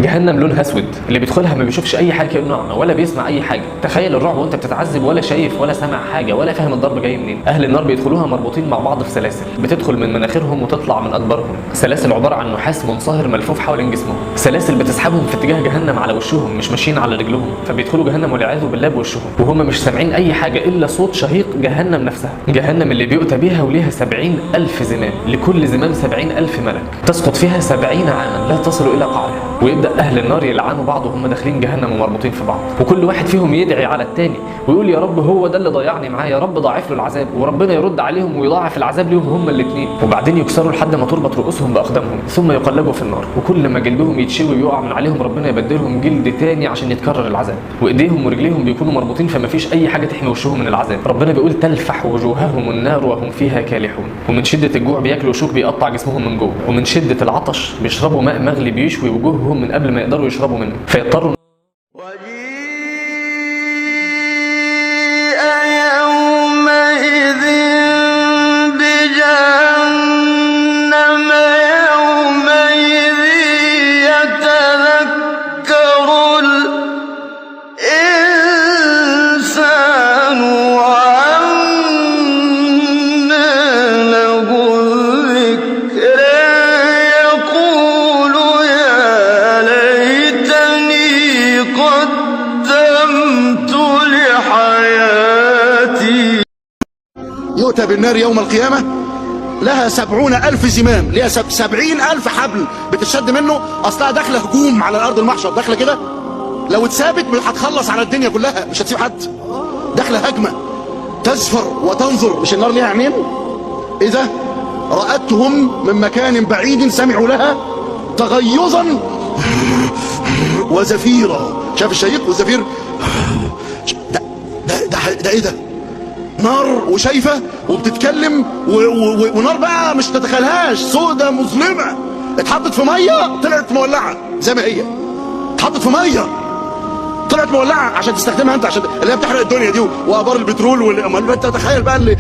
جهنم لونها اسود، اللي بيدخلها ما بيشوفش اي حاجه كانه اعمى ولا بيسمع اي حاجه. تخيل الرعب وانت بتتعذب ولا شايف ولا سامع حاجه ولا فاهم الضرب جاي منين. اهل النار بيدخلوها مربوطين مع بعض في سلاسل بتدخل من مناخيرهم وتطلع من ادبارهم، سلاسل عباره عن نحاس منصهر ملفوف حوالين جسمهم، سلاسل بتسحبهم في اتجاه جهنم على وشهم مش ماشيين على رجلهم، فبيدخلوا جهنم والعياذ بالله بوشهم وهم مش سامعين اي حاجه الا صوت شهيق جهنم نفسها. جهنم اللي بيؤتى بيها وليها 70,000 زمام، لكل زمام 70,000 ملك، تسقط فيها 70 عاما لا تصل الى قعرها. ويبدا اهل النار يلعنوا بعض وهم داخلين جهنم ومربوطين في بعض، وكل واحد فيهم يدعي على الثاني ويقول يا رب هو ده اللي ضيعني معاه، يا رب ضاعف له العذاب، وربنا يرد عليهم ويضاعف العذاب ليهم هم الاثنين. وبعدين يكسروا لحد ما تربط رؤوسهم باقدامهم ثم يقلبوا في النار، وكل ما جلدهم يتشوي ويقع من عليهم ربنا يبدلهم جلد تاني عشان يتكرر العذاب. وايديهم ورجليهم بيكونوا مربوطين فما فيش اي حاجه تحمي وشهم من العذاب. ربنا بيقول تلفح وجوههم النار وهم فيها كالحون. ومن شده الجوع بياكلوا شوك بيقطع جسمهم من جوه، ومن شده العطش بيشربوا ماء مغلي بيشوي وجوههم من قبل ما يقدروا يشربوا منه، فيضطروا يؤتى بالنار يوم القيامة لها 70,000 زمام، لها 70,000 حبل بتشد منه. أصلها داخلة هجوم على أرض المحشر، داخلة كده لو اتثابت هتخلص على الدنيا كلها، مش هتسيب حد. داخلة هجمة تزفر وتنظر. مش النار ليها عينين؟ إذا رأتهم من مكان بعيد سمعوا لها تغيظا وزفيرا. شاف الشهيق والزفير؟ ده ايه ده؟ نار وشايفه وبتتكلم ونار بقى مش تتخيلهاش، سودة مظلمه، اتحطت في ميه طلعت مولعه زي ما هي، اتحطت في ميه طلعت مولعه عشان تستخدمها انت، عشان اللي هي بتحرق الدنيا دي وابار البترول انت تتخيل بقى اللي